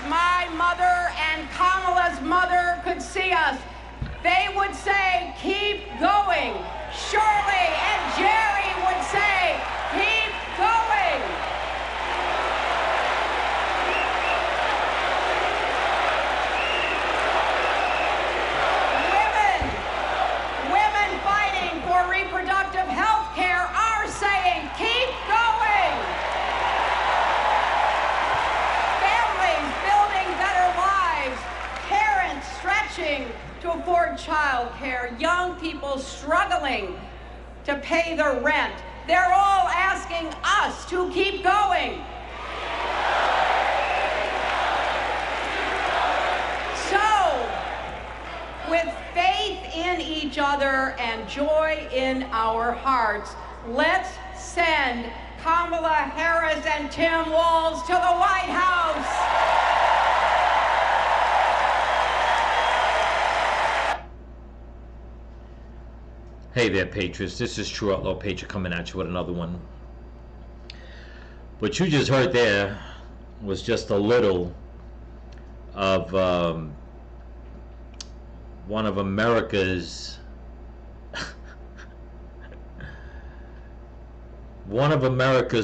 my mother and Kamala's mother could see us, they would say, keep going. Shirley and Jerry would say, keep going. Women fighting for reproductive health care are saying, keep going. Families building better lives, parents stretching to afford child care, young people struggling to pay their rent. They're all asking us to keep going. So, with faith in each other and joy in our hearts, let's send Kamala Harris and Tim Walz to the White House. Hey there, Patriots. This is True Outlaw Patriot coming at you with another one. What you just heard there was just a little of one of America's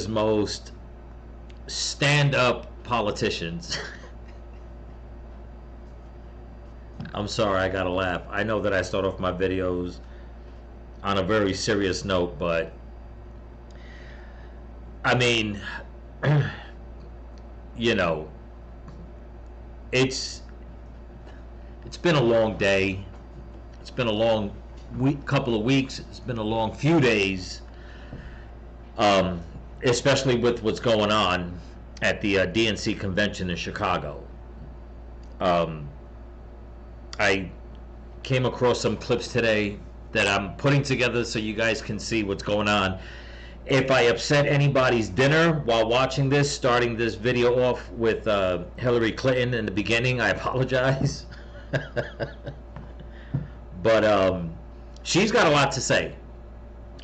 most stand-up politicians. I'm sorry, I gotta laugh. I know that I start off my videos on a very serious note, but I mean, you know, it's been a long day. It's been a long couple of weeks. It's been a long few days, especially with what's going on at the DNC convention in Chicago. I came across some clips today that I'm putting together so you guys can see what's going on. If I upset anybody's dinner while watching this, starting this video off with Hillary Clinton in the beginning, I apologize. But she's got a lot to say,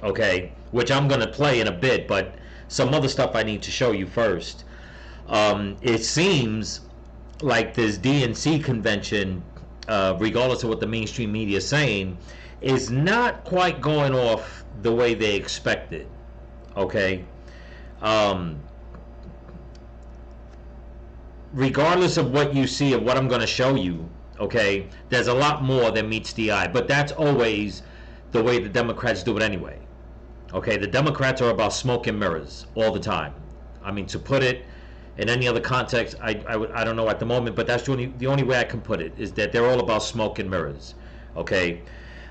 okay, which I'm going to play in a bit, but some other stuff I need to show you first. It seems like this DNC convention, regardless of what the mainstream media is saying, is not quite going off the way they expected, okay? Regardless of what you see of what I'm going to show you, okay, there's a lot more than meets the eye, but that's always the way the Democrats do it anyway, okay? The Democrats are about smoke and mirrors all the time. I mean, to put it in any other context, I don't know at the moment, but that's the only way I can put it, is that they're all about smoke and mirrors, okay?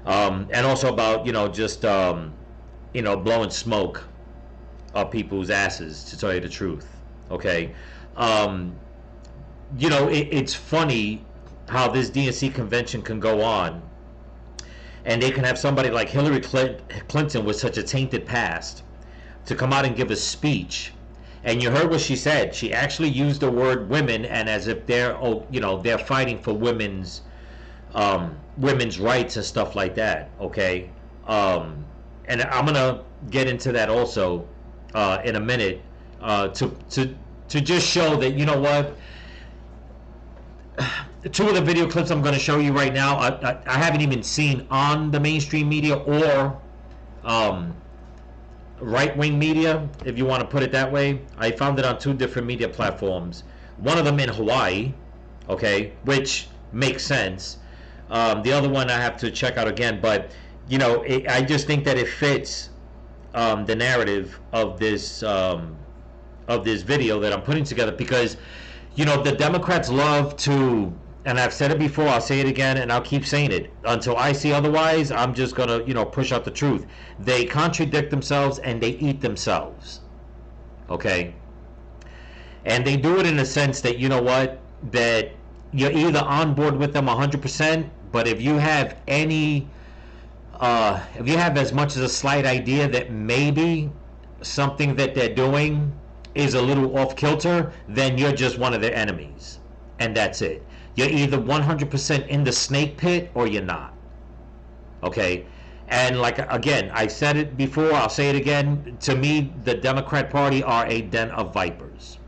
And also about, you know, just, you know, blowing smoke up people's asses, to tell you the truth, okay? You know, it's funny how this DNC convention can go on, and they can have somebody like Hillary Clinton with such a tainted past to come out and give a speech. And you heard what she said. She actually used the word women, and as if they're, you know, they're fighting for women's rights and stuff like that, okay? And I'm gonna get into that also in a minute, to just show that, you know what, two of the video clips I'm going to show you right now, I haven't even seen on the mainstream media or right-wing media, if you want to put it that way. I found it on two different media platforms, one of them in Hawaii, okay, which makes sense. The other one I have to check out again, but you know, I just think that it fits the narrative of this video that I'm putting together, because you know, the Democrats love to, and I've said it before, I'll say it again, and I'll keep saying it until I see otherwise. I'm just gonna, you know, push out the truth. They contradict themselves and they eat themselves, okay? And they do it in a sense that, you know what, that you're either on board with them 100%, but if you have any, if you have as much as a slight idea that maybe something that they're doing is a little off kilter, then you're just one of their enemies, and that's it. You're either 100% in the snake pit or you're not, okay? And like, again, I said it before, I'll say it again, to me, the Democrat Party are a den of vipers.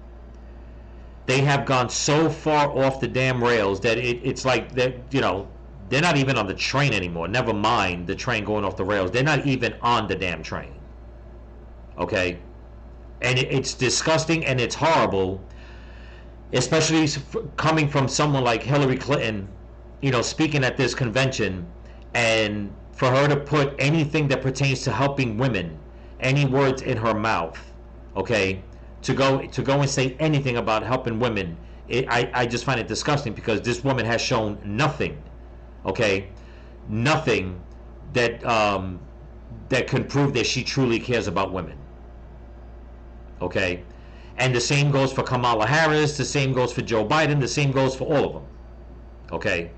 they have gone so far off the damn rails that it's like that, they're not even on the train anymore. Never mind the train going off the rails. They're not even on the damn train. Okay? And it's disgusting and it's horrible, especially coming from someone like Hillary Clinton, speaking at this convention, and for her to put anything that pertains to helping women, any words in her mouth, okay, to go and say anything about helping women, I just find it disgusting, because this woman has shown nothing, okay, nothing that that can prove that she truly cares about women, okay. And the same goes for Kamala Harris, the same goes for Joe Biden, the same goes for all of them, okay.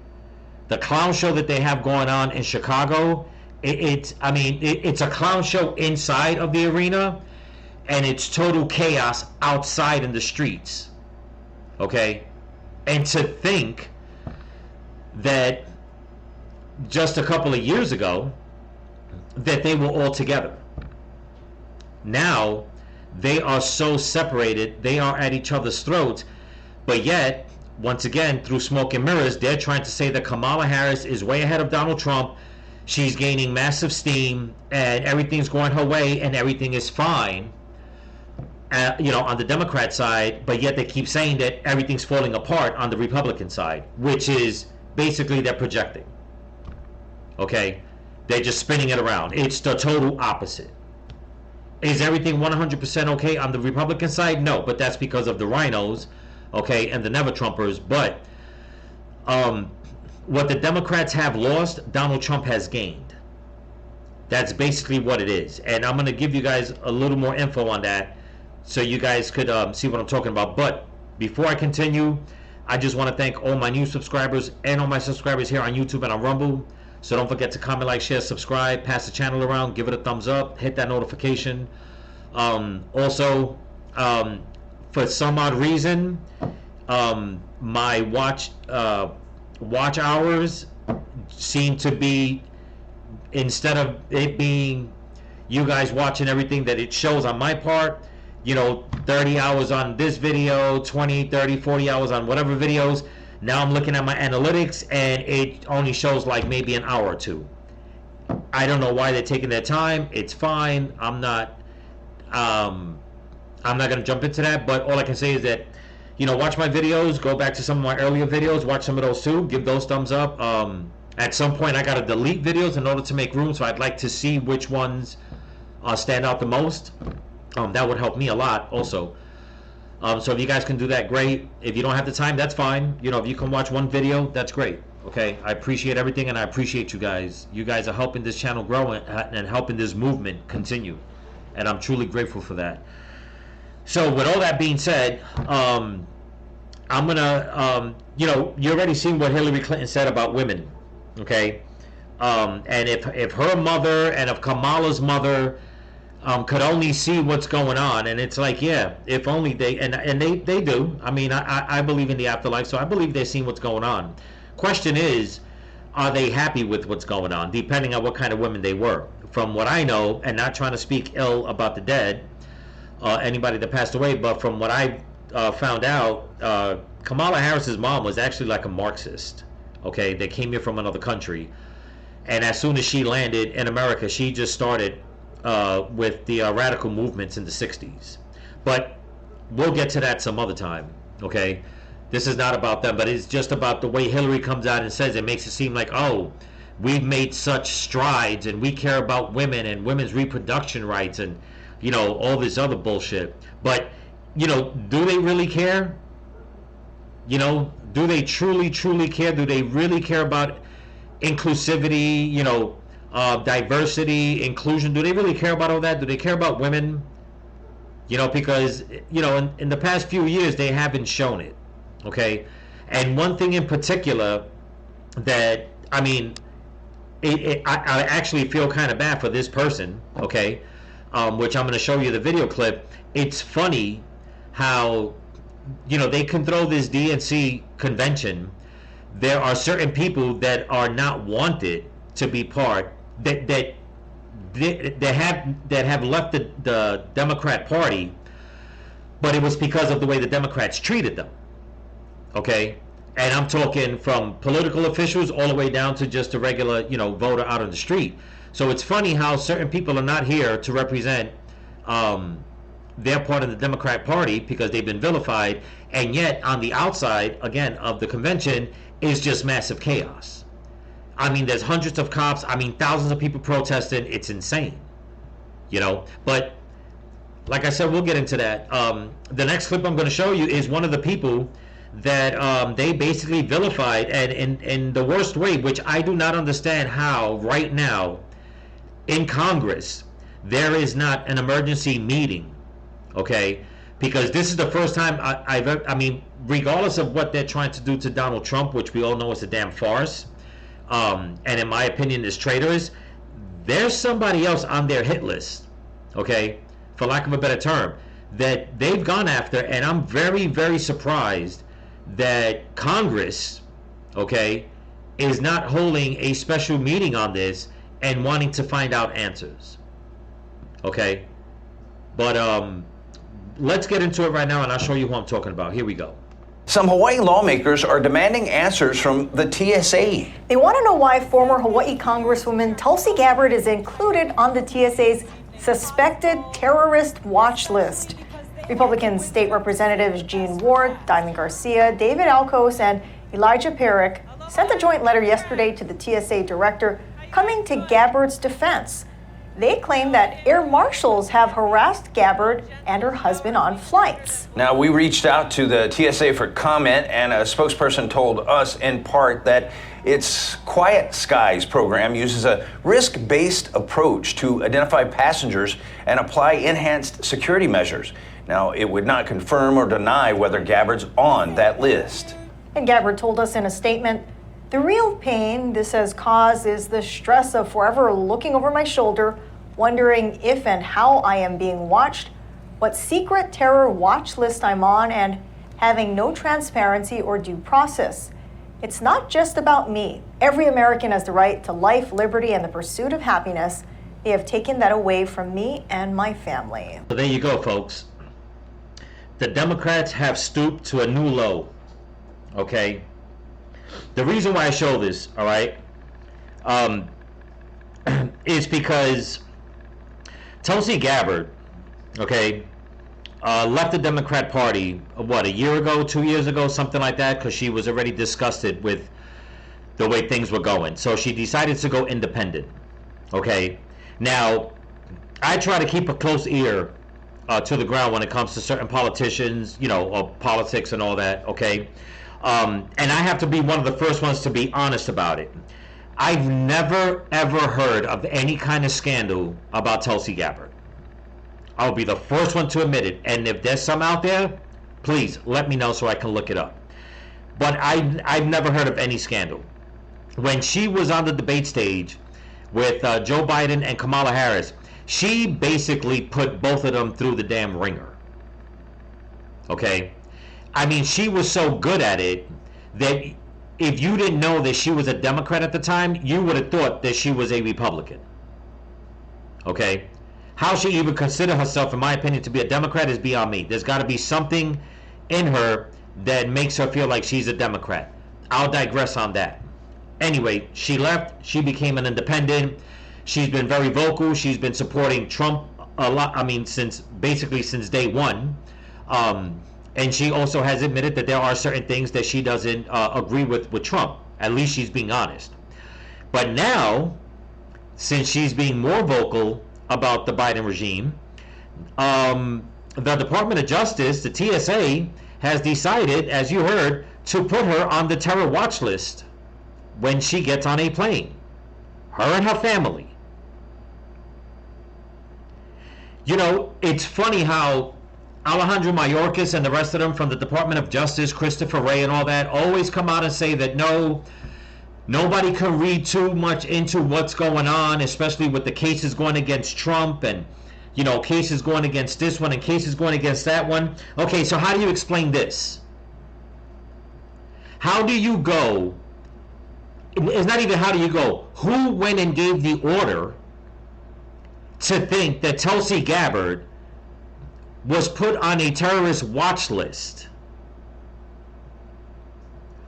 The clown show that they have going on in Chicago, it's a clown show inside of the arena, and it's total chaos outside in the streets, okay. And to think that just a couple of years ago that they were all together. Now they are so separated, they are at each other's throats, but yet, once again, through smoke and mirrors, they're trying to say that Kamala Harris is way ahead of Donald Trump. She's gaining massive steam, and everything's going her way, and everything is fine, on the Democrat side, but yet they keep saying that everything's falling apart on the Republican side, which is basically they're projecting. Okay? They're just spinning it around. It's the total opposite. Is everything 100% okay on the Republican side? No, but that's because of the rhinos, okay, and the never-Trumpers. But what the Democrats have lost, Donald Trump has gained. That's basically what it is. And I'm going to give you guys a little more info on that so you guys could see what I'm talking about. But before I continue, I just want to thank all my new subscribers and all my subscribers here on YouTube and on Rumble. So don't forget to comment, like, share, subscribe, pass the channel around, give it a thumbs up, hit that notification. Also, for some odd reason, my watch hours seem to be, instead of it being you guys watching everything that it shows on my part, 30 hours on this video, 20, 30, 40 hours on whatever videos. Now I'm looking at my analytics and it only shows like maybe an hour or two. I don't know why they're taking their time. It's fine. I'm not going to jump into that, but all I can say is that, watch my videos, go back to some of my earlier videos, watch some of those too, give those thumbs up. At some point I got to delete videos in order to make room, so I'd like to see which ones stand out the most. That would help me a lot also. So if you guys can do that, great. If you don't have the time, that's fine. If you can watch one video, that's great. Okay, I appreciate everything, and I appreciate you guys. You guys are helping this channel grow and helping this movement continue, and I'm truly grateful for that. So with all that being said, I'm gonna, you already seen what Hillary Clinton said about women, okay? And if her mother and if Kamala's mother could only see what's going on, and it's like, yeah, if only they, and they do. I mean, I believe in the afterlife, so I believe they've seen what's going on. Question is, are they happy with what's going on, depending on what kind of women they were? From what I know, and not trying to speak ill about the dead, anybody that passed away, but from what I found out, Kamala Harris's mom was actually like a Marxist, okay? They came here from another country, and as soon as she landed in America, she just started with the radical movements in the 60s. But we'll get to that some other time, okay? This is not about them, but it's just about the way Hillary comes out and says it. Makes it seem like, oh, we've made such strides and we care about women and women's reproduction rights and, all this other bullshit. But, do they really care? Do they truly, truly care? Do they really care about inclusivity, diversity, inclusion? Do they really care about all that? Do they care about women? Because in the past few years they haven't shown it, okay? And one thing in particular that, I actually feel kind of bad for this person, okay, which I'm going to show you the video clip. It's funny how they can throw this DNC convention. There are certain people that are not wanted to be part, that have left the Democrat Party but it was because of the way the Democrats treated them. Okay? And I'm talking from political officials all the way down to just a regular, voter out on the street. So it's funny how certain people are not here to represent their part of the Democrat Party because they've been vilified, and yet on the outside, again, of the convention is just massive chaos. I mean, there's hundreds of cops. I mean, thousands of people protesting. It's insane, But like I said, we'll get into that. The next clip I'm going to show you is one of the people that they basically vilified, and in the worst way, which I do not understand how right now in Congress there is not an emergency meeting, okay? Because this is the first time I mean, regardless of what they're trying to do to Donald Trump, which we all know is a damn farce, and in my opinion is traitorous, there's somebody else on their hit list, okay, for lack of a better term, that they've gone after, and I'm very, very surprised that Congress, okay, is not holding a special meeting on this and wanting to find out answers, okay? But let's get into it right now, and I'll show you who I'm talking about. Here we go. Some Hawaii lawmakers are demanding answers from the TSA. They want to know why former Hawaii Congresswoman Tulsi Gabbard is included on the TSA's suspected terrorist watch list. Republican state representatives Gene Ward, Diamond Garcia, David Alcos, and Elijah Perrick sent a joint letter yesterday to the TSA director coming to Gabbard's defense. They claim that air marshals have harassed Gabbard and her husband on flights. Now, we reached out to the TSA for comment, and a spokesperson told us in part that its Quiet Skies program uses a risk-based approach to identify passengers and apply enhanced security measures. Now, it would not confirm or deny whether Gabbard's on that list. And Gabbard told us in a statement, "The real pain this has caused is the stress of forever looking over my shoulder, wondering if and how I am being watched, what secret terror watch list I'm on, and having no transparency or due process. It's not just about me. Every American has the right to life, liberty, and the pursuit of happiness. They have taken that away from me and my family." So there you go, folks. The Democrats have stooped to a new low, okay? The reason why I show this, all right, is because Tulsi Gabbard, okay, left the Democrat Party, a year ago, 2 years ago, something like that, because she was already disgusted with the way things were going. So she decided to go independent, okay? Now, I try to keep a close ear to the ground when it comes to certain politicians, or politics and all that, okay? And I have to be one of the first ones to be honest about it. I've never, ever heard of any kind of scandal about Tulsi Gabbard. I'll be the first one to admit it. And if there's some out there, please let me know so I can look it up. But I've never heard of any scandal. When she was on the debate stage with Joe Biden and Kamala Harris, she basically put both of them through the damn ringer. Okay? I mean, she was so good at it that if you didn't know that she was a Democrat at the time, you would have thought that she was a Republican. Okay? How she even consider herself, in my opinion, to be a Democrat is beyond me. There's got to be something in her that makes her feel like she's a Democrat. I'll digress on that. Anyway, she left. She became an independent. She's been very vocal. She's been supporting Trump a lot. I mean, since day one. And she also has admitted that there are certain things that she doesn't agree with Trump. At least she's being honest. But now, since she's being more vocal about the Biden regime, the Department of Justice, the TSA, has decided, as you heard, to put her on the terror watch list when she gets on a plane. Her and her family. It's funny how Alejandro Mayorkas and the rest of them from the Department of Justice, Christopher Wray and all that, always come out and say that nobody can read too much into what's going on, especially with the cases going against Trump and, cases going against this one and cases going against that one. Okay, so how do you explain this? How do you go? It's not even how do you go. Who went and gave the order to think that Tulsi Gabbard was put on a terrorist watch list.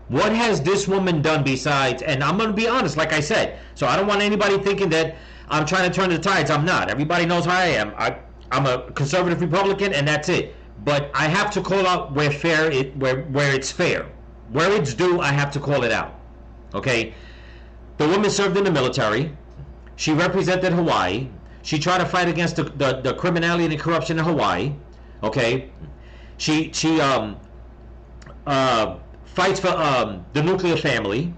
What has this woman done besides, and I'm going to be honest, like I said, so I don't want anybody thinking that I'm trying to turn the tides. I'm not. Everybody knows how I am. I'm a conservative Republican, and that's it. But I have to call out where it's fair. Where it's due, I have to call it out. Okay? The woman served in the military. She represented Hawaii. She tried to fight against the criminality and the corruption in Hawaii. Okay? She fights for the nuclear family.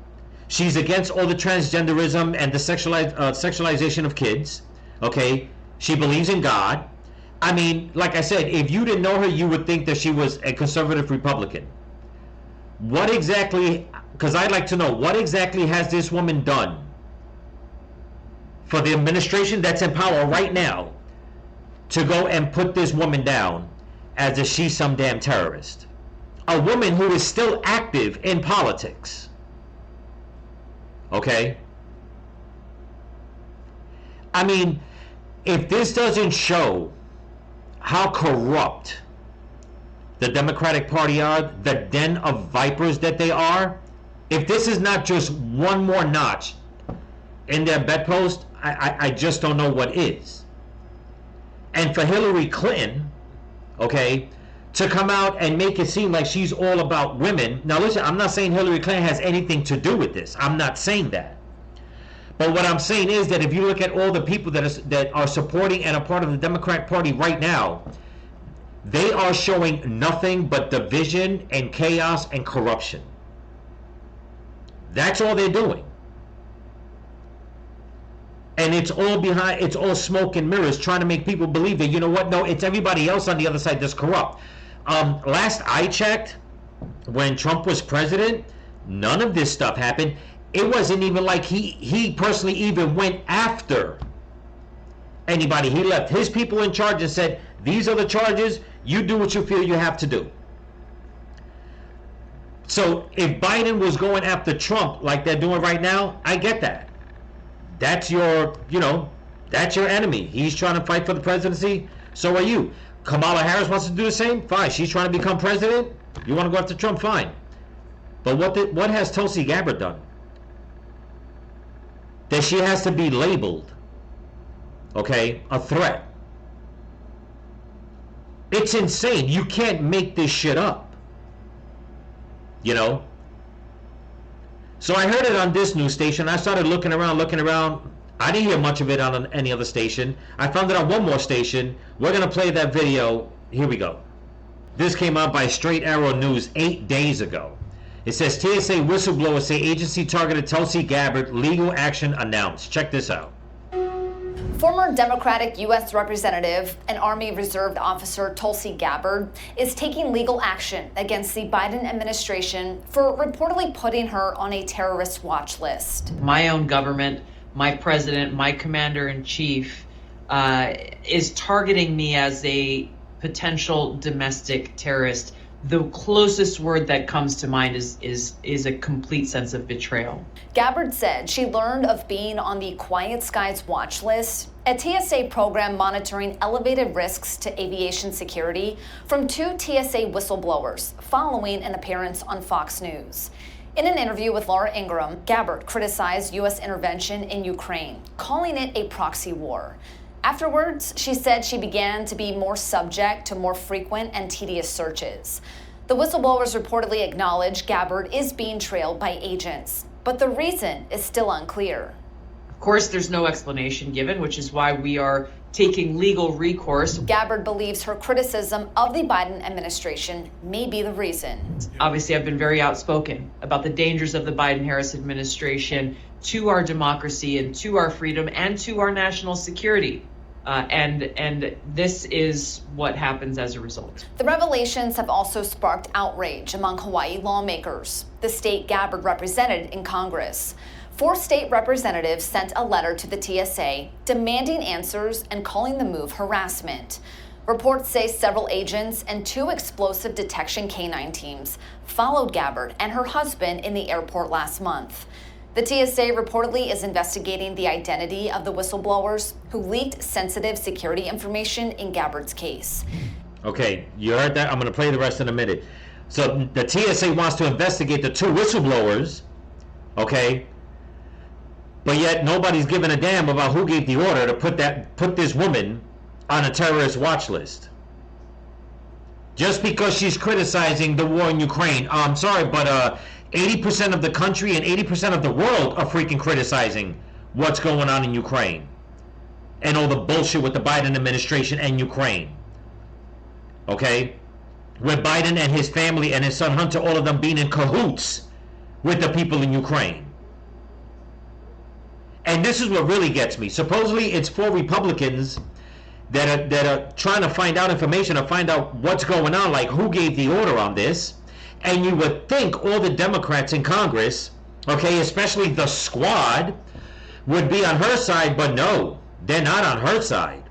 She's against all the transgenderism and the sexualization of kids. Okay? She believes in God. I mean, like I said, if you didn't know her, you would think that she was a conservative Republican. What exactly, because I'd like to know, what exactly has this woman done for the administration that's in power right now to go and put this woman down as if she's some damn terrorist? A woman who is still active in politics. Okay? I mean, if this doesn't show how corrupt the Democratic Party are, the den of vipers that they are, if this is not just one more notch in their bedpost, I just don't know what is. And for Hillary Clinton, okay, to come out and make it seem like she's all about women. Now listen, I'm not saying Hillary Clinton has anything to do with this. I'm not saying that. But what I'm saying is that if you look at all the people that are supporting and a part of the Democratic Party right now, they are showing nothing but division and chaos and corruption. That's all they're doing. And it's all smoke and mirrors trying to make people believe that, you know what, no, it's everybody else on the other side that's corrupt. Last I checked, when Trump was president, none of this stuff happened. It wasn't even like he personally even went after anybody. He left his people in charge and said, these are the charges, you do what you feel you have to do. So if Biden was going after Trump like they're doing right now, I get that. That's your enemy. He's trying to fight for the presidency, so are you. Kamala Harris wants to do the same, fine. She's trying to become president, you want to go after Trump, fine. But what has Tulsi Gabbard done? That she has to be labeled, okay, a threat. It's insane. You can't make this shit up. You know? So I heard it on this news station. I started looking around. I didn't hear much of it on any other station. I found it on one more station. We're going to play that video. Here we go. This came out by Straight Arrow News 8 days ago. It says TSA whistleblowers say agency targeted Tulsi Gabbard, legal action announced. Check this out. Former Democratic U.S. Representative and Army Reserve officer Tulsi Gabbard is taking legal action against the Biden administration for reportedly putting her on a terrorist watch list. My own government, my president, my commander-in-chief is targeting me as a potential domestic terrorist. The closest word that comes to mind is a complete sense of betrayal. Gabbard said she learned of being on the Quiet Skies watch list, a TSA program monitoring elevated risks to aviation security, from 2 TSA whistleblowers following an appearance on Fox News. In an interview with Laura Ingraham, Gabbard criticized U.S. intervention in Ukraine, calling it a proxy war. Afterwards, she said she began to be more subject to more frequent and tedious searches. The whistleblowers reportedly acknowledge Gabbard is being trailed by agents, but the reason is still unclear. Of course, there's no explanation given, which is why we are taking legal recourse. Gabbard believes her criticism of the Biden administration may be the reason. Obviously, I've been very outspoken about the dangers of the Biden-Harris administration to our democracy and to our freedom and to our national security. And this is what happens as a result. The revelations have also sparked outrage among Hawaii lawmakers, the state Gabbard represented in Congress. 4 state representatives sent a letter to the TSA demanding answers and calling the move harassment. Reports say several agents and 2 explosive detection canine teams followed Gabbard and her husband in the airport last month. The TSA reportedly is investigating the identity of the whistleblowers who leaked sensitive security information in Gabbard's case. Okay, you heard that? I'm going to play the rest in a minute. So the TSA wants to investigate the 2 whistleblowers, okay? But yet nobody's giving a damn about who gave the order to put this woman on a terrorist watch list. Just because she's criticizing the war in Ukraine. I'm sorry, but 80% of the country and 80% of the world are freaking criticizing what's going on in Ukraine. And all the bullshit with the Biden administration and Ukraine. Okay? With Biden and his family and his son Hunter, all of them being in cahoots with the people in Ukraine. And this is what really gets me. Supposedly it's 4 Republicans that are trying to find out information or find out what's going on, like who gave the order on this. And you would think all the Democrats in Congress, okay, especially the squad, would be on her side, but no, they're not on her side.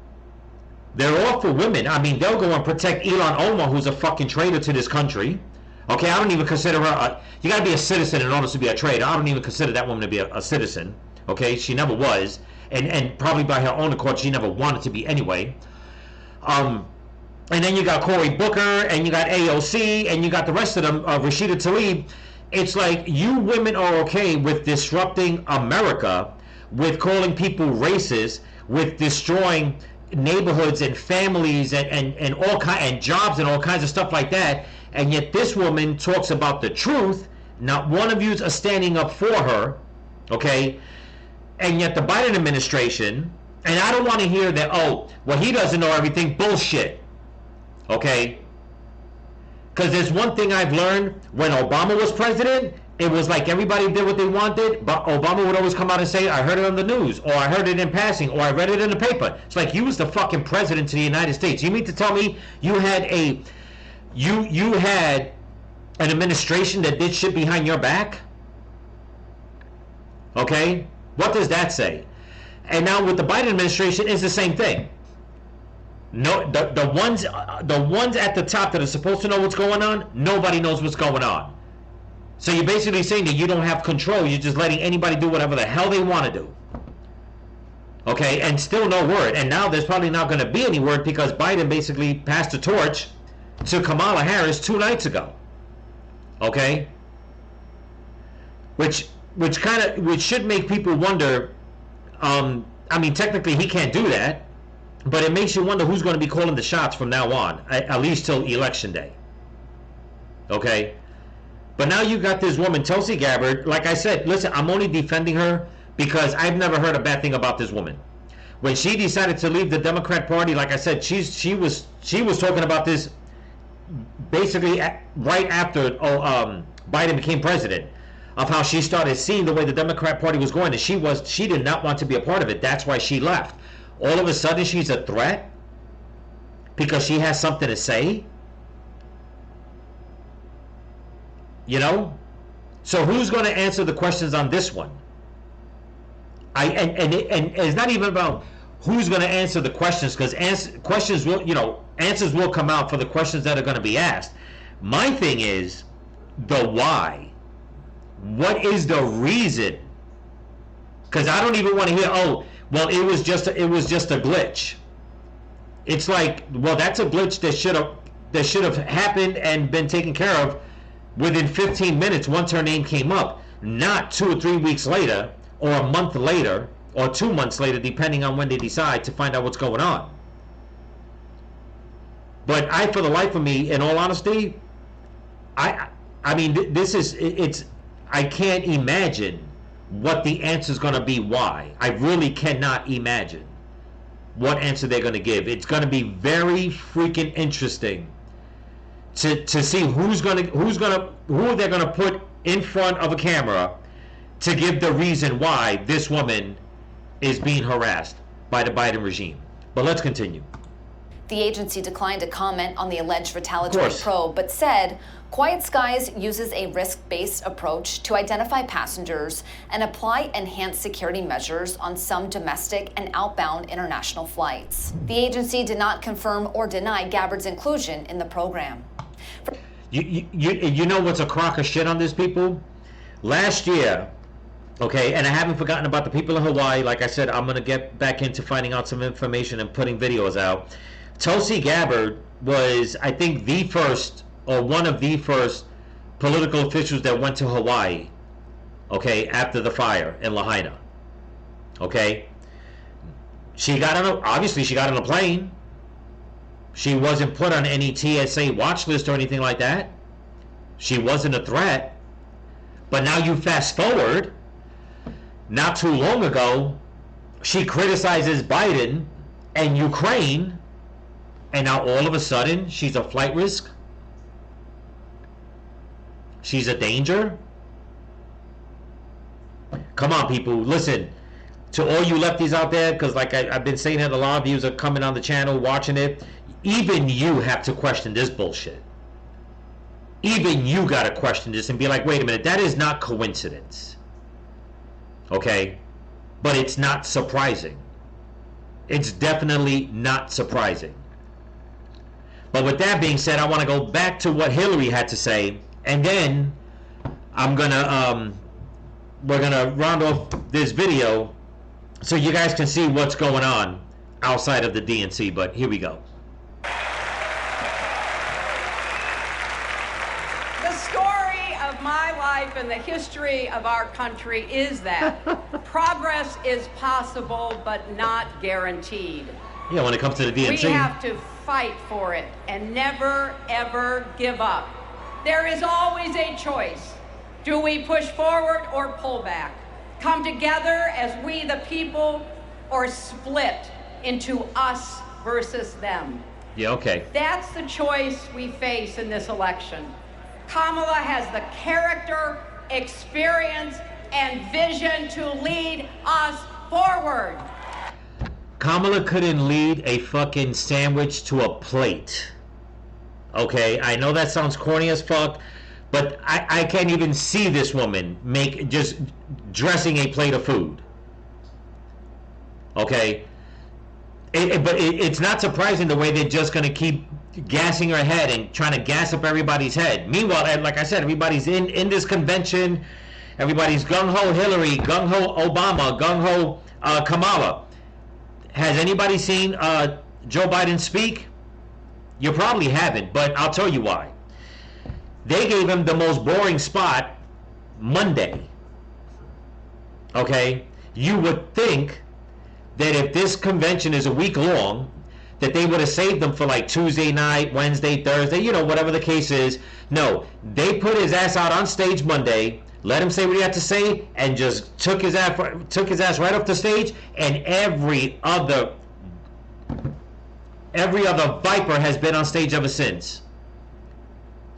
They're all for women. I mean, they'll go and protect Ilhan Omar, who's a fucking traitor to this country. Okay, I don't even consider her, you gotta be a citizen in order to be a traitor. I don't even consider that woman to be a citizen. Okay, she never was. And probably by her own accord, she never wanted to be anyway. And then you got Cory Booker, and you got AOC, and you got the rest of them, Rashida Tlaib. It's like, you women are okay with disrupting America, with calling people racist, with destroying neighborhoods and families and all and jobs and all kinds of stuff like that. And yet this woman talks about the truth. Not one of you are standing up for her, okay? And yet the Biden administration, and I don't want to hear that, oh, well, he doesn't know everything. Bullshit. Okay? Because there's one thing I've learned. When Obama was president, it was like everybody did what they wanted, but Obama would always come out and say, I heard it on the news, or I heard it in passing, or I read it in the paper. It's like, you was the fucking president of the United States. You mean to tell me you had you had an administration that did shit behind your back? Okay? What does that say? And now with the Biden administration, it's the same thing. No, the ones at the top that are supposed to know what's going on, nobody knows what's going on. So you're basically saying that you don't have control. You're just letting anybody do whatever the hell they want to do. Okay, and still no word. And now there's probably not going to be any word because Biden basically passed the torch to Kamala Harris 2 nights ago. Okay, which should make people wonder. I mean, technically he can't do that, but it makes you wonder who's going to be calling the shots from now on, at least till election day. Okay, but now you got this woman, Tulsi Gabbard. Like I said, listen, I'm only defending her because I've never heard a bad thing about this woman. When she decided to leave the Democrat Party, like I said, she was talking about this basically right after Biden became president, of how she started seeing the way the Democrat Party was going, and she did not want to be a part of it. That's why she left. All of a sudden she's a threat because she has something to say. You know? So who's going to answer the questions on this one? And it's not even about who's going to answer the questions, because answers will come out for the questions that are going to be asked. My thing is the why. What is the reason? Because I don't even want to hear, oh, well, it was just a glitch. It's like, well, that's a glitch that should have happened and been taken care of within 15 minutes once her name came up, not 2 or 3 weeks later, or a month later, or 2 months later, depending on when they decide to find out what's going on. But for the life of me, in all honesty, I mean, I can't imagine what the answer is going to be. Why? I really cannot imagine what answer they're going to give. It's going to be very freaking interesting to see who they're going to put in front of a camera to give the reason why this woman is being harassed by the Biden regime. But let's continue. The agency declined to comment on the alleged retaliatory probe, but said Quiet Skies uses a risk-based approach to identify passengers and apply enhanced security measures on some domestic and outbound international flights. The agency did not confirm or deny Gabbard's inclusion in the program. You know what's a crock of shit on these people? Last year, okay, and I haven't forgotten about the people in Hawaii. Like I said, I'm going to get back into finding out some information and putting videos out. Tulsi Gabbard was, I think, the first or one of the first political officials that went to Hawaii, okay, after the fire in Lahaina. Okay? She got on obviously she got on a plane. She wasn't put on any TSA watch list or anything like that. She wasn't a threat. But now you fast forward, not too long ago, she criticizes Biden and Ukraine, and now all of a sudden she's a flight risk. She's a danger. Come on, people, listen. To all you lefties out there, because like I've been saying it, a lot of you are coming on the channel, watching it. Even you have to question this bullshit. Even you got to question this and be like, wait a minute, that is not coincidence. Okay? But it's not surprising. It's definitely not surprising. But with that being said, I want to go back to what Hillary had to say, and then we're gonna round off this video so you guys can see what's going on outside of the DNC. But here we go. The story of my life and the history of our country is that progress is possible but not guaranteed. Yeah, when it comes to the DNC. We have to fight for it and never, ever give up. There is always a choice. Do we push forward or pull back? Come together as we the people, or split into us versus them? Yeah, okay. That's the choice we face in this election. Kamala has the character, experience, and vision to lead us forward. Kamala couldn't lead a fucking sandwich to a plate. Okay, I know that sounds corny as fuck, but I can't even see this woman just dressing a plate of food. Okay? But it's not surprising the way they're just going to keep gassing her head and trying to gas up everybody's head. Meanwhile, like I said, everybody's in this convention. Everybody's gung-ho Hillary, gung-ho Obama, gung-ho Kamala. Has anybody seen Joe Biden speak? You probably haven't, but I'll tell you why. They gave him the most boring spot Monday. Okay? You would think that if this convention is a week long, that they would have saved them for like Tuesday night, Wednesday, Thursday, whatever the case is. No, they put his ass out on stage Monday, let him say what he had to say, and just took his ass right off the stage, and every other viper has been on stage ever since.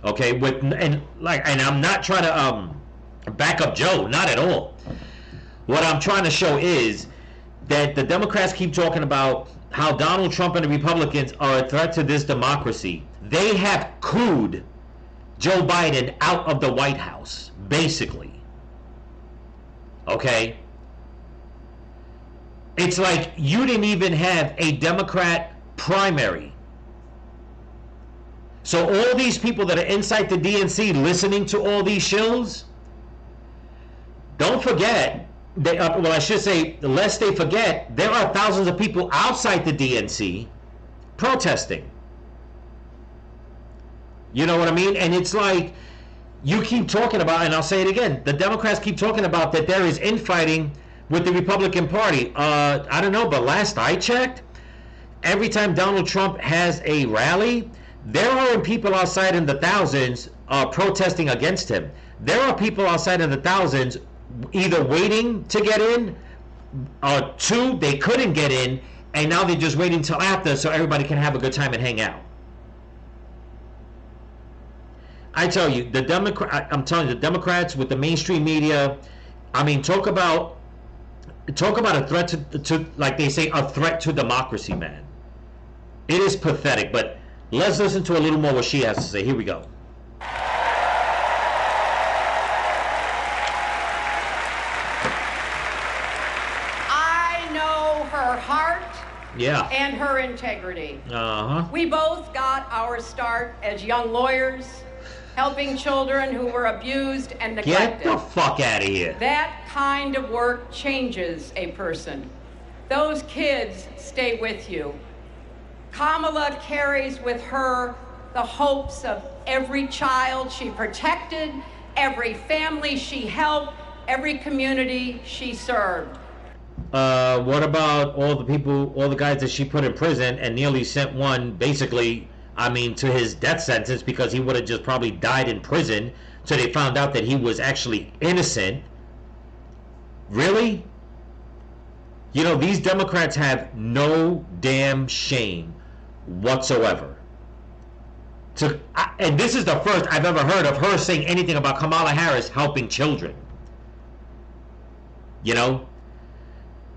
Okay, and I'm not trying to back up Joe, not at all. What I'm trying to show is that the Democrats keep talking about how Donald Trump and the Republicans are a threat to this democracy. They have cooed Joe Biden out of the White House, basically. Okay? It's like you didn't even have a Democrat primary. So all these people that are inside the DNC listening to all these shills, don't forget, I should say, lest they forget, there are thousands of people outside the DNC protesting. You know what I mean? And it's like, you keep talking about, and I'll say it again, the Democrats keep talking about that there is infighting with the Republican Party. I don't know, but last I checked, every time Donald Trump has a rally, there are people outside in the thousands protesting against him. There are people outside in the thousands either waiting to get in, or two, they couldn't get in, and now they're just waiting until after so everybody can have a good time and hang out. I tell you, I'm telling you, the Democrats with the mainstream media, I mean, talk about a threat to like they say, a threat to democracy, man. It is pathetic, but let's listen to a little more what she has to say. Here we go. I know her heart Yeah. and her integrity. Uh-huh. We both got our start as young lawyers, helping children who were abused and neglected. Get the fuck out of here. That kind of work changes a person. Those kids stay with you. Kamala carries with her the hopes of every child she protected, every family she helped, every community she served. What about all the people, all the guys that she put in prison and nearly sent one, basically, I mean, to his death sentence because he would have just probably died in prison, so they found out that he was actually innocent? Really? You know, these Democrats have no damn shame whatsoever. And this is the first I've ever heard of her saying anything about Kamala Harris helping children. You know?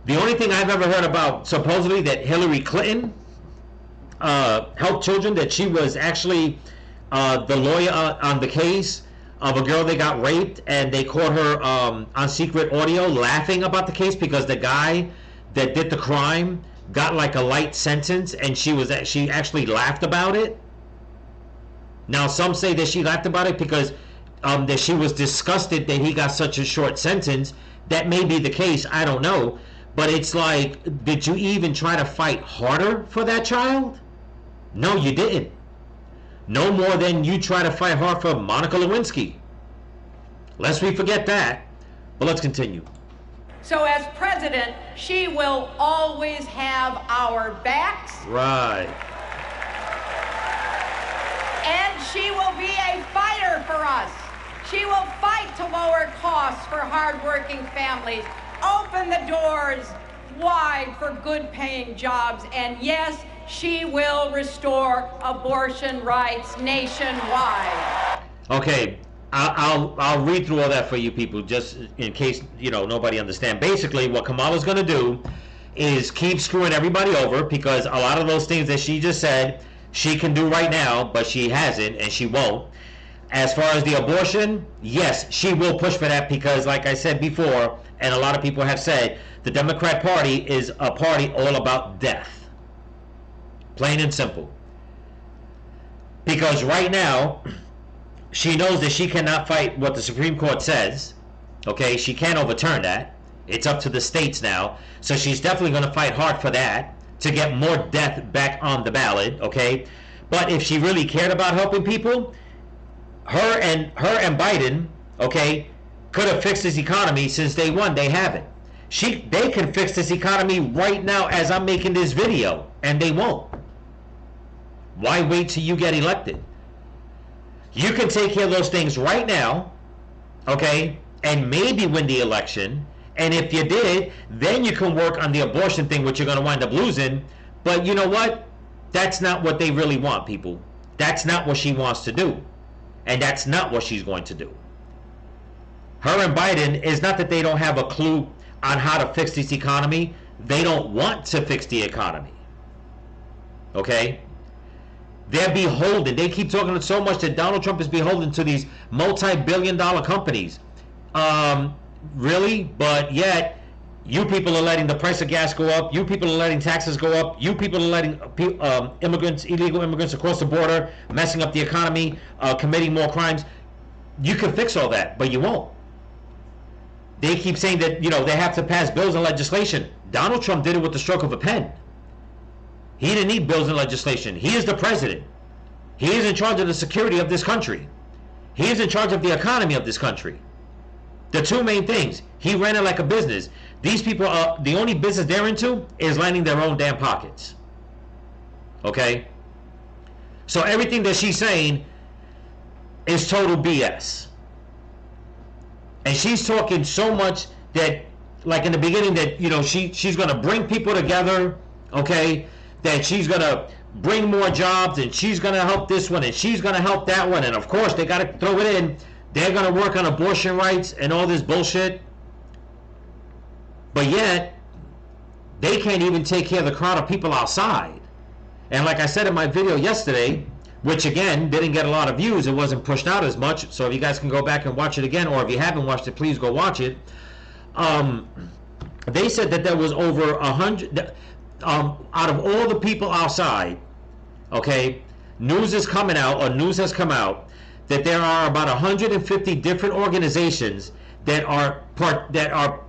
The only thing I've ever heard about, supposedly, that Hillary Clinton helped children, that she was actually the lawyer on the case of a girl that got raped, and they caught her on secret audio laughing about the case because the guy that did the crime got like a light sentence, and she actually laughed about it. Now some say that she laughed about it because that she was disgusted that he got such a short sentence. That may be the case, I don't know. But it's like, did you even try to fight harder for that child? No, you didn't. No more than you try to fight hard for Monica Lewinsky. Lest we forget that. But let's continue. So as president, she will always have our backs. Right. And she will be a fighter for us. She will fight to lower costs for hardworking families, open the doors wide for good-paying jobs, and yes, she will restore abortion rights nationwide. Okay, I'll read through all that for you people, just in case, you know, nobody understand. Basically, what Kamala's going to do is keep screwing everybody over, because a lot of those things that she just said she can do right now, but she hasn't and she won't. As far as the abortion, yes, she will push for that, because like I said before, and a lot of people have said, the Democrat Party is a party all about death. Plain and simple. Because right now, she knows that she cannot fight what the Supreme Court says. Okay, she can't overturn that. It's up to the states now. So she's definitely going to fight hard for that, to get more death back on the ballot, okay? But if she really cared about helping people, her and Biden, okay, could have fixed this economy since day one. They haven't. They can fix this economy right now as I'm making this video, and they won't. Why wait till you get elected? You can take care of those things right now, okay, and maybe win the election. And if you did, then you can work on the abortion thing, which you're going to wind up losing. But you know what? That's not what they really want, people. That's not what she wants to do. And that's not what she's going to do. Her and Biden, is not that they don't have a clue on how to fix this economy. They don't want to fix the economy. Okay? They're beholden. They keep talking so much that Donald Trump is beholden to these multi-billion-dollar companies. Really? But yet, you people are letting the price of gas go up. You people are letting taxes go up. You people are letting illegal immigrants across the border, messing up the economy, committing more crimes. You can fix all that, but you won't. They keep saying that, you know, they have to pass bills and legislation. Donald Trump did it with the stroke of a pen. He didn't need bills and legislation. He is the president. He is in charge of the security of this country. He is in charge of the economy of this country. The two main things. He ran it like a business. These people are, the only business they're into is lining their own damn pockets. Okay? So everything that she's saying is total BS. And she's talking so much that, like in the beginning, that, you know, she's going to bring people together, okay? That she's going to bring more jobs, and she's going to help this one, and she's going to help that one. And of course, they got to throw it in. They're going to work on abortion rights and all this bullshit. But yet, they can't even take care of the crowd of people outside. And like I said in my video yesterday, which again didn't get a lot of views, it wasn't pushed out as much, so if you guys can go back and watch it again, or if you haven't watched it, please go watch it. They said that there was over 100 out of all the people outside, okay, news has come out that there are about 150 different organizations that are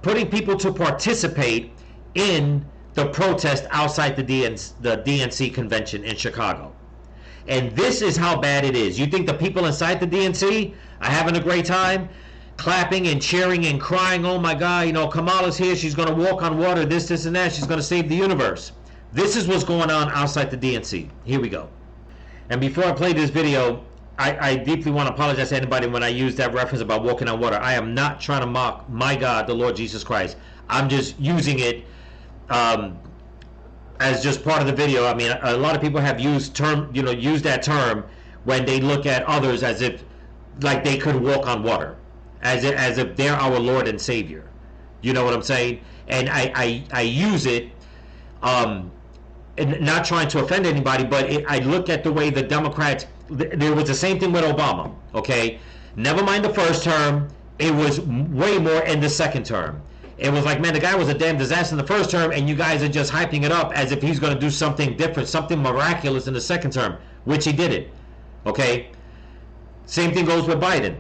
putting people to participate in the protest outside the DNC convention in Chicago. And this is how bad it is. You think the people inside the DNC are having a great time? Clapping and cheering and crying, oh my God, you know, Kamala's here, she's going to walk on water, this, and that, she's going to save the universe. This is what's going on outside the DNC. Here we go. And before I play this video, I deeply want to apologize to anybody when I use that reference about walking on water. I am not trying to mock my God, the Lord Jesus Christ. I'm just using it as just part of the video. I mean, a lot of people have used that term when they look at others as if like they could walk on water, as if they're our Lord and Savior. You know what I'm saying? And I use it, and not trying to offend anybody, but I look at the way the Democrats. There was the same thing with Obama. Okay, never mind the first term. It was way more in the second term. It was like, man, the guy was a damn disaster in the first term, and you guys are just hyping it up as if he's going to do something different, something miraculous in the second term, which he didn't. Okay, same thing goes with Biden.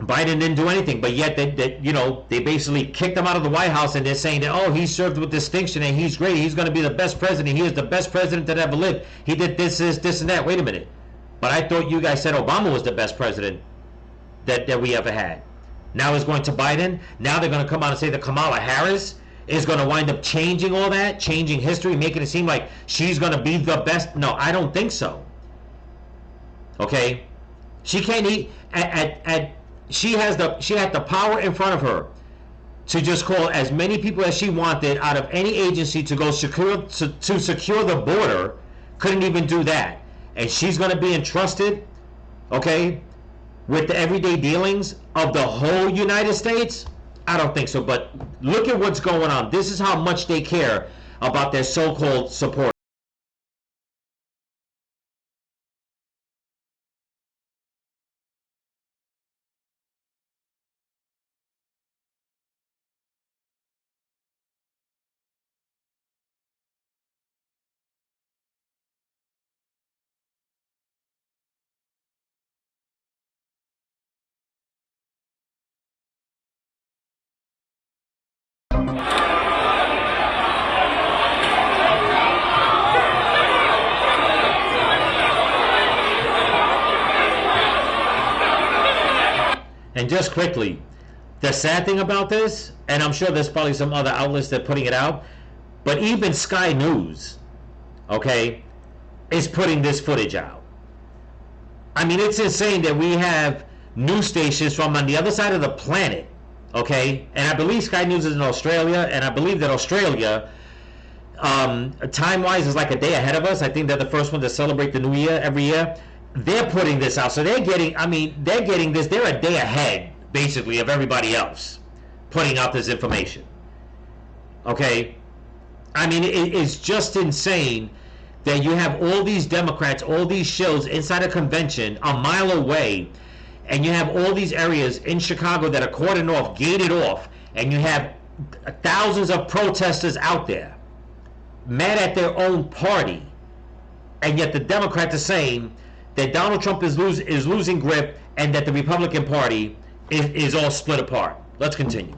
Biden didn't do anything, but yet they basically kicked him out of the White House, and they're saying that, oh, he served with distinction and he's great. He's going to be the best president. He is the best president that ever lived. He did this, and that. Wait a minute. But I thought you guys said Obama was the best president that we ever had. Now it's going to Biden. Now they're going to come out and say that Kamala Harris is going to wind up changing all that, changing history, making it seem like she's going to be the best. No, I don't think so. Okay? She can't eat she had the power in front of her to just call as many people as she wanted out of any agency to go secure the border. Couldn't even do that. And she's going to be entrusted, okay, with the everyday dealings of the whole United States? I don't think so. But look at what's going on. This is how much they care about their so-called support. And just quickly, the sad thing about this, and I'm sure there's probably some other outlets that are putting it out, but even Sky News, okay, is putting this footage out. I mean, it's insane that we have news stations from on the other side of the planet, okay, and I believe Sky News is in Australia, and I believe that Australia, time-wise, is like a day ahead of us. I think they're the first one to celebrate the New Year every year. They're putting this out, so they're getting this, they're a day ahead, basically, of everybody else putting out this information. Okay? I mean, it's just insane that you have all these Democrats, all these shills inside a convention a mile away, and you have all these areas in Chicago that are cordoned off, gated off, and you have thousands of protesters out there, mad at their own party, and yet the Democrats are saying that Donald Trump is losing grip and that the Republican Party is all split apart. Let's continue.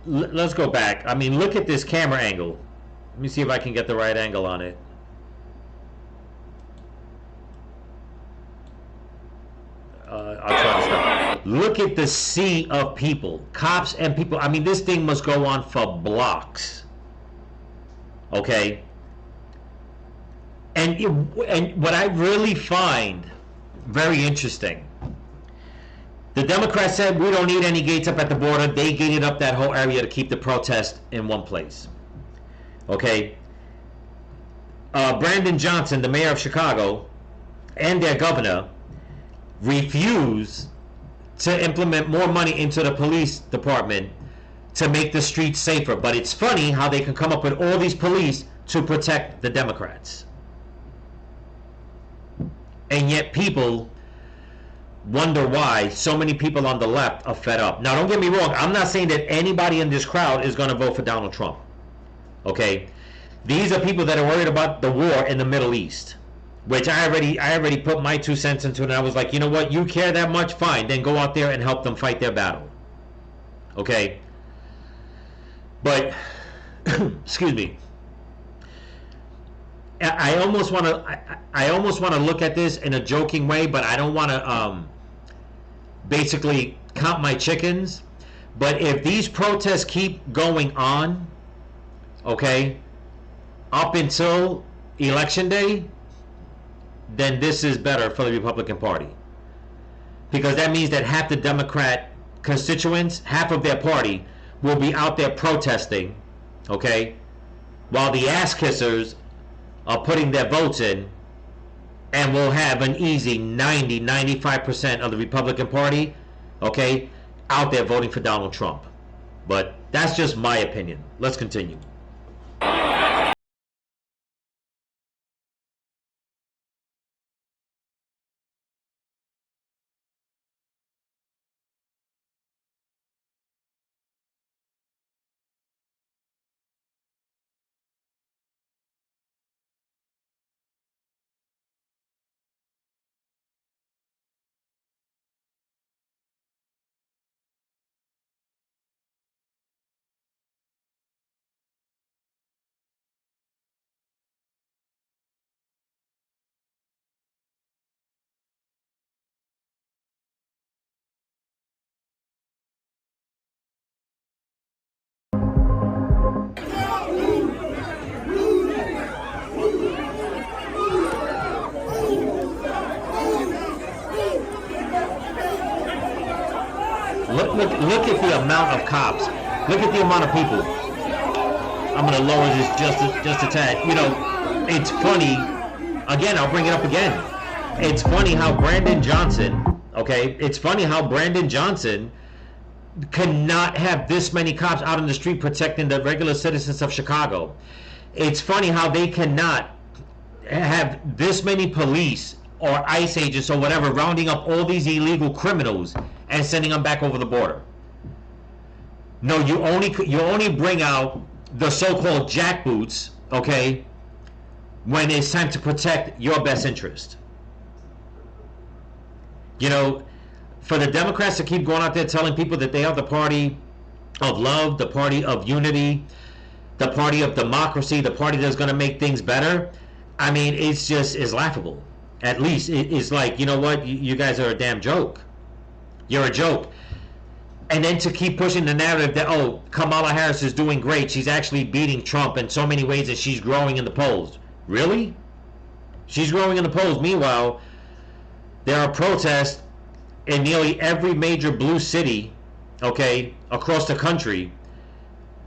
Let's go back. I mean, look at this camera angle. Let me see if I can get the right angle on it. I'll try to stop. Look at the sea of people, cops and people. I mean, this thing must go on for blocks. Okay? And what I really find very interesting, the Democrats said we don't need any gates up at the border. They gated up that whole area to keep the protest in one place. Okay? Brandon Johnson, the mayor of Chicago, and their governor refuse to implement more money into the police department to make the streets safer. But it's funny how they can come up with all these police to protect the Democrats. And yet people wonder why so many people on the left are fed up. Now, don't get me wrong. I'm not saying that anybody in this crowd is going to vote for Donald Trump. Okay? These are people that are worried about the war in the Middle East, which I already put my 2 cents into it, and I was like, you know what? You care that much? Fine. Then go out there and help them fight their battle. Okay? But, excuse me. I almost want to look at this in a joking way, but I don't want to basically count my chickens. But if these protests keep going on, okay, up until election day, then this is better for the Republican Party, because that means that half the Democrat constituents, half of their party, will be out there protesting, okay, while the ass kissers are putting their votes in, and we'll have an easy 95% of the Republican Party, okay, out there voting for Donald Trump. But that's just my opinion. Let's continue. Look at the amount of cops. Look at the amount of people. I'm gonna lower this just a tad. You know, it's funny. Again, I'll bring it up again. It's funny how Brandon Johnson, okay? It's funny how Brandon Johnson cannot have this many cops out in the street protecting the regular citizens of Chicago. It's funny how they cannot have this many police or ICE agents or whatever rounding up all these illegal criminals and sending them back over the border. No, you only bring out the so-called jackboots, okay, when it's time to protect your best interest. You know, for the Democrats to keep going out there telling people that they are the party of love, the party of unity, the party of democracy, the party that's going to make things better, I mean, it's laughable. At least it's like, you know what, you guys are a damn joke. You're a joke. And then to keep pushing the narrative that, oh, Kamala Harris is doing great, she's actually beating Trump in so many ways, and she's growing in the polls. Really? She's growing in the polls. Meanwhile, there are protests in nearly every major blue city, okay, across the country.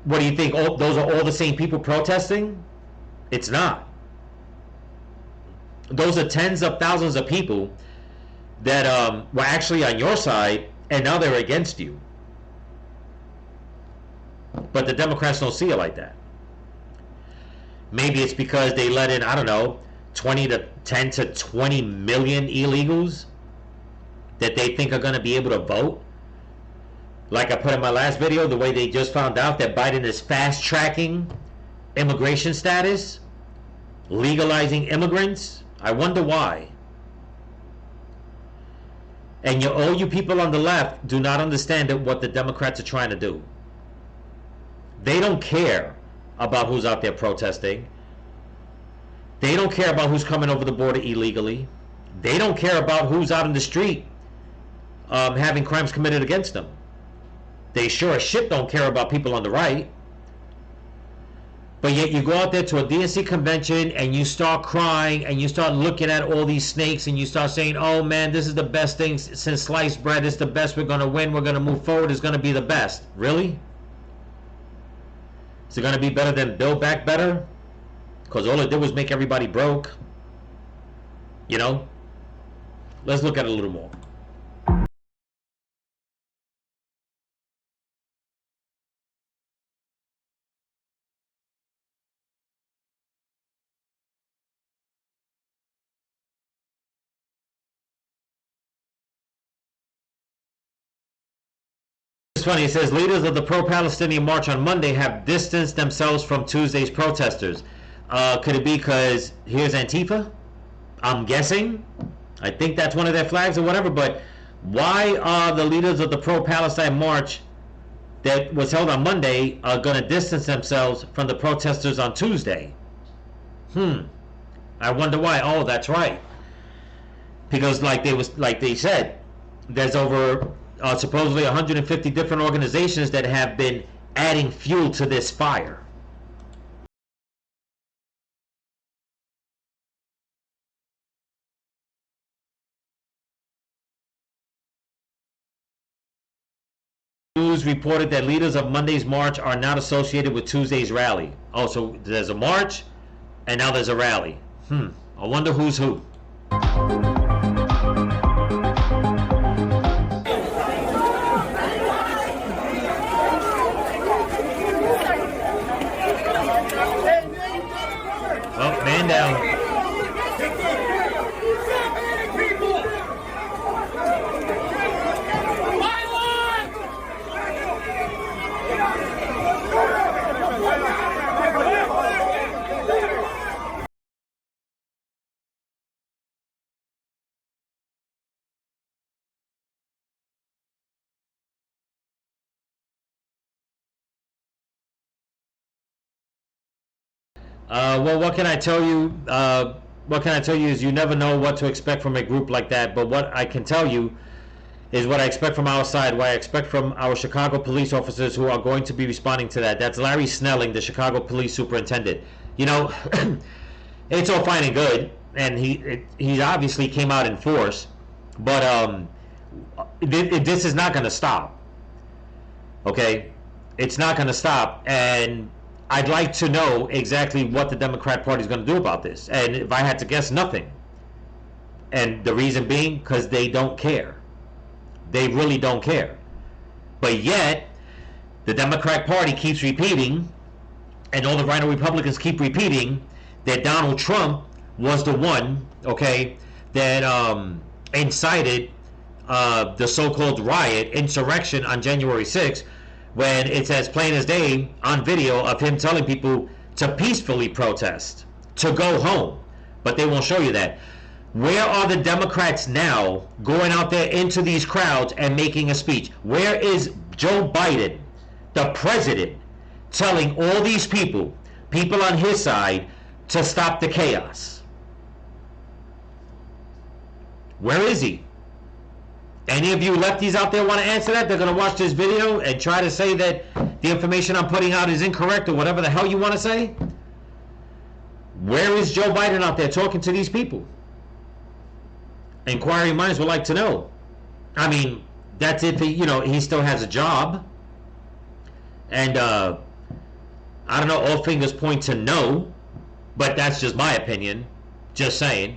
What do you think? Those are all the same people protesting? It's not. Those are tens of thousands of people that were actually on your side, and now they're against you. But the Democrats don't see it like that. Maybe it's because they let in, I don't know, 10 to 20 million illegals that they think are going to be able to vote. Like I put in my last video, the way they just found out that Biden is fast-tracking immigration status, legalizing immigrants. I wonder why. And all you people on the left do not understand what the Democrats are trying to do. They don't care about who's out there protesting. They don't care about who's coming over the border illegally. They don't care about who's out in the street having crimes committed against them. They sure as shit don't care about people on the right. But yet you go out there to a DNC convention and you start crying and you start looking at all these snakes and you start saying, oh man, this is the best thing since sliced bread. It's the best. We're going to win. We're going to move forward. It's going to be the best. Really? Is it going to be better than Build Back Better? Because all it did was make everybody broke. You know? Let's look at it a little more. funny. It says leaders of the pro-Palestinian march on Monday have distanced themselves from Tuesday's protesters. Could it be because here's Antifa? I'm guessing. I think that's one of their flags or whatever. But why are the leaders of the pro-Palestine march that was held on Monday going to distance themselves from the protesters on Tuesday? I wonder why. Oh, that's right. Because like they said, there's over supposedly 150 different organizations that have been adding fuel to this fire. News reported that leaders of Monday's march are not associated with Tuesday's rally. Oh, so there's a march and now there's a rally. I wonder who's who. Oh, man down. Well, what can I tell you? What can I tell you is you never know what to expect from a group like that. But what I can tell you is what I expect from our side, what I expect from our Chicago police officers who are going to be responding to that. That's Larry Snelling, the Chicago police superintendent. You know, it's all fine and good, and he obviously came out in force, but this is not going to stop. Okay, it's not going to stop, and I'd like to know exactly what the Democrat Party is going to do about this. And if I had to guess, nothing. And the reason being, because they don't care. They really don't care. But yet, the Democrat Party keeps repeating, and all the rhino Republicans keep repeating, that Donald Trump was the one, okay, that incited the so-called riot, insurrection on January 6th, when it's as plain as day on video of him telling people to peacefully protest, to go home. But they won't show you that. Where are the Democrats now going out there into these crowds and making a speech? Where is Joe Biden, the president, telling all these people on his side, to stop the chaos? Where is he? Any of you lefties out there want to answer that? They're going to watch this video and try to say that the information I'm putting out is incorrect or whatever the hell you want to say? Where is Joe Biden out there talking to these people? Inquiring minds would like to know. I mean, that's if he still has a job. And I don't know, all fingers point to no, but that's just my opinion. Just saying.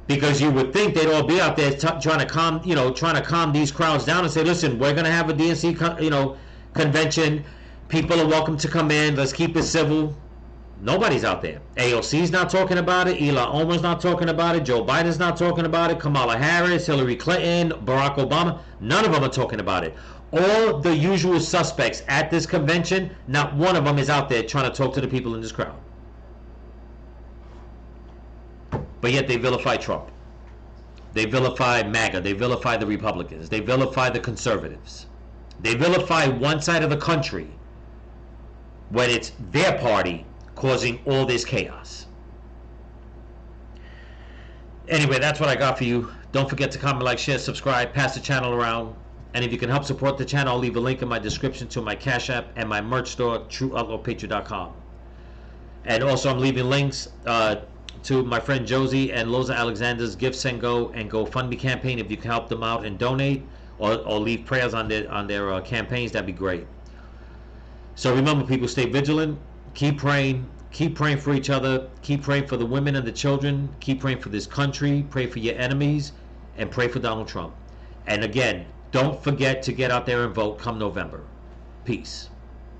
Because you would think they'd all be out there trying to calm these crowds down and say, listen, we're going to have a DNC, convention. People are welcome to come in. Let's keep it civil. Nobody's out there. AOC's not talking about it. Ilhan Omar's not talking about it. Joe Biden's not talking about it. Kamala Harris, Hillary Clinton, Barack Obama. None of them are talking about it. All the usual suspects at this convention, not one of them is out there trying to talk to the people in this crowd. But yet they vilify Trump. They vilify MAGA. They vilify the Republicans. They vilify the conservatives. They vilify one side of the country when it's their party causing all this chaos. Anyway, that's what I got for you. Don't forget to comment, like, share, subscribe, pass the channel around. And if you can help support the channel, I'll leave a link in my description to my Cash App and my merch store, TrueOutlawPatriot.com. And also I'm leaving links to my friend Josie and Loza Alexander's Give, Send, Go, and GoFundMe campaign. If you can help them out and donate or leave prayers on their campaigns, that'd be great. So remember, people, stay vigilant, keep praying for each other, keep praying for the women and the children, keep praying for this country, pray for your enemies, and pray for Donald Trump. And again, don't forget to get out there and vote come November. Peace.